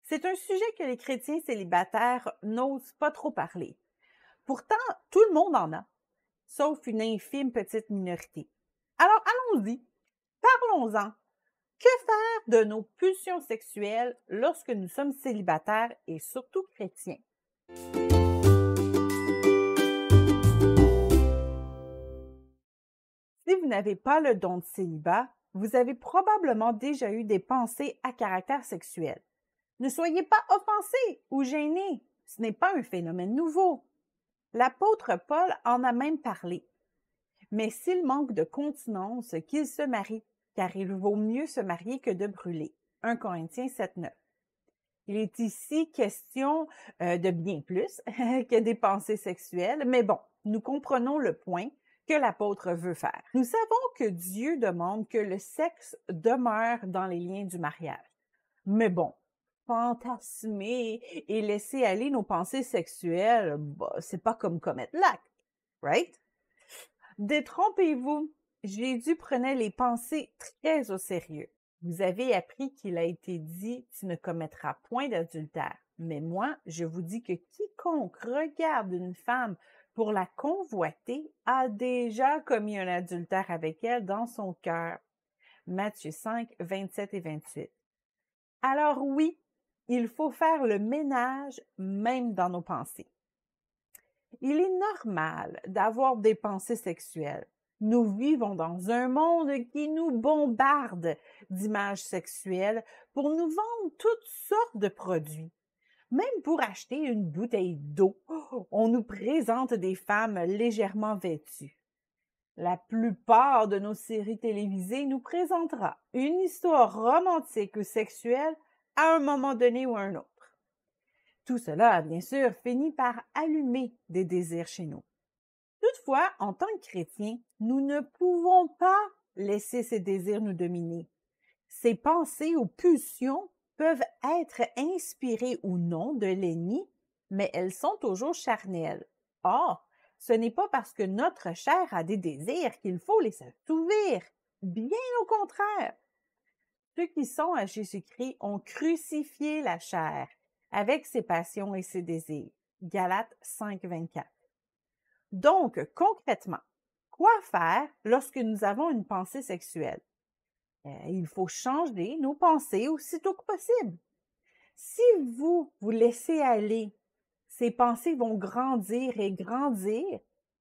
C'est un sujet que les chrétiens célibataires n'osent pas trop parler. Pourtant, tout le monde en a, sauf une infime petite minorité. Alors allons-y, parlons-en. Que faire de nos pulsions sexuelles lorsque nous sommes célibataires et surtout chrétiens? Si vous n'avez pas le don de célibat, vous avez probablement déjà eu des pensées à caractère sexuel. Ne soyez pas offensés ou gênés, ce n'est pas un phénomène nouveau. L'apôtre Paul en a même parlé. Mais s'il manque de continence, qu'il se marie, car il vaut mieux se marier que de brûler. 1 Corinthiens 7,9. Il est ici question de bien plus que des pensées sexuelles, mais bon, nous comprenons le point que l'apôtre veut faire. Nous savons que Dieu demande que le sexe demeure dans les liens du mariage. Mais bon, fantasmer et laisser aller nos pensées sexuelles, c'est pas comme commettre l'acte, right? Détrompez-vous, Jésus prenait les pensées très au sérieux. Vous avez appris qu'il a été dit « Tu ne commettras point d'adultère ». Mais moi, je vous dis que quiconque regarde une femme pour la convoiter a déjà commis un adultère avec elle dans son cœur. Matthieu 5, 27 et 28. Alors oui, il faut faire le ménage même dans nos pensées. Il est normal d'avoir des pensées sexuelles. Nous vivons dans un monde qui nous bombarde d'images sexuelles pour nous vendre toutes sortes de produits. Même pour acheter une bouteille d'eau, on nous présente des femmes légèrement vêtues. La plupart de nos séries télévisées nous présentera une histoire romantique ou sexuelle à un moment donné ou à un autre. Tout cela, bien sûr, finit par allumer des désirs chez nous. Toutefois, en tant que chrétiens, nous ne pouvons pas laisser ces désirs nous dominer. Ces pensées ou pulsions peuvent être inspirées ou non de l'ennemi, mais elles sont toujours charnelles. Or, ce n'est pas parce que notre chair a des désirs qu'il faut les assouvir. Bien au contraire. Ceux qui sont à Jésus-Christ ont crucifié la chair avec ses passions et ses désirs. Galates 5, 24. Donc, concrètement, quoi faire lorsque nous avons une pensée sexuelle? Il faut changer nos pensées aussitôt que possible. Si vous laissez aller, ces pensées vont grandir et grandir.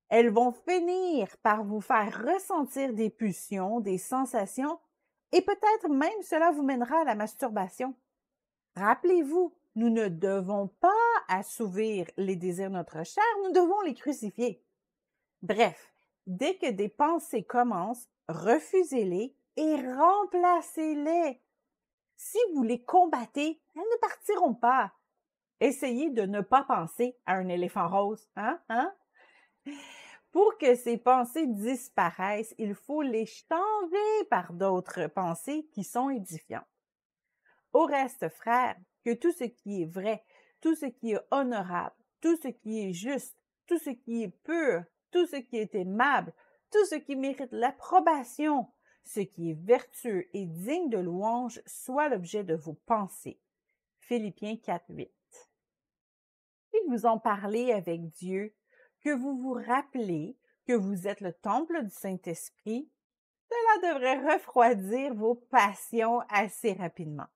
Elles vont finir par vous faire ressentir des pulsions, des sensations, et peut-être même cela vous mènera à la masturbation. Rappelez-vous, nous ne devons pas assouvir les désirs de notre chair, nous devons les crucifier. Bref, dès que des pensées commencent, refusez-les et remplacez-les. Si vous les combattez, elles ne partiront pas. Essayez de ne pas penser à un éléphant rose, hein? Pour que ces pensées disparaissent, il faut les changer par d'autres pensées qui sont édifiantes. Au reste, frères, que tout ce qui est vrai, tout ce qui est honorable, tout ce qui est juste, tout ce qui est pur, tout ce qui est aimable, tout ce qui mérite l'approbation, ce qui est vertueux et digne de louange soit l'objet de vos pensées. Philippiens 4, 8. Si vous en parlez avec Dieu, que vous vous rappelez que vous êtes le temple du Saint-Esprit, cela devrait refroidir vos passions assez rapidement.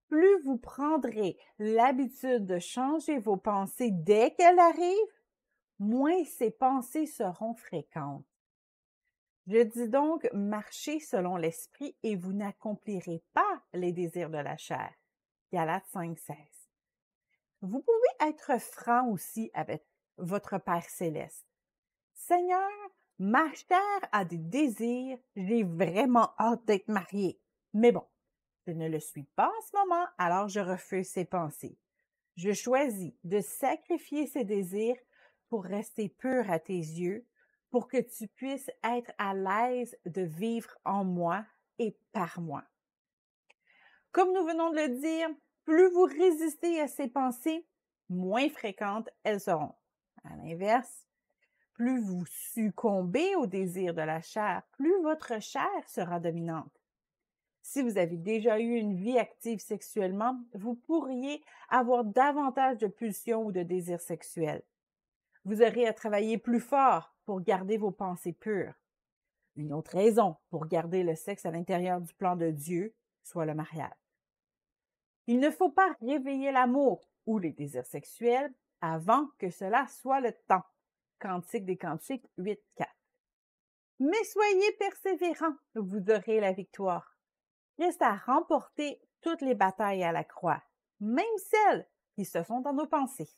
Plus vous prendrez l'habitude de changer vos pensées dès qu'elles arrivent, moins ces pensées seront fréquentes. Je dis donc, marchez selon l'esprit et vous n'accomplirez pas les désirs de la chair. Galates 5, 16. Vous pouvez être franc aussi avec votre Père céleste. Seigneur, ma chair a des désirs, j'ai vraiment hâte d'être mariée. Mais bon, je ne le suis pas en ce moment, alors je refuse ces pensées. Je choisis de sacrifier ces désirs pour rester pur à tes yeux, pour que tu puisses être à l'aise de vivre en moi et par moi. Comme nous venons de le dire, plus vous résistez à ces pensées, moins fréquentes elles seront. À l'inverse, plus vous succombez au désir de la chair, plus votre chair sera dominante. Si vous avez déjà eu une vie active sexuellement, vous pourriez avoir davantage de pulsions ou de désirs sexuels. Vous aurez à travailler plus fort pour garder vos pensées pures. Une autre raison pour garder le sexe à l'intérieur du plan de Dieu, soit le mariage. Il ne faut pas réveiller l'amour ou les désirs sexuels avant que cela soit le temps. Cantique des Cantiques 8.4. Mais soyez persévérants, vous aurez la victoire. Christ a remporté toutes les batailles à la croix, même celles qui se sont dans nos pensées.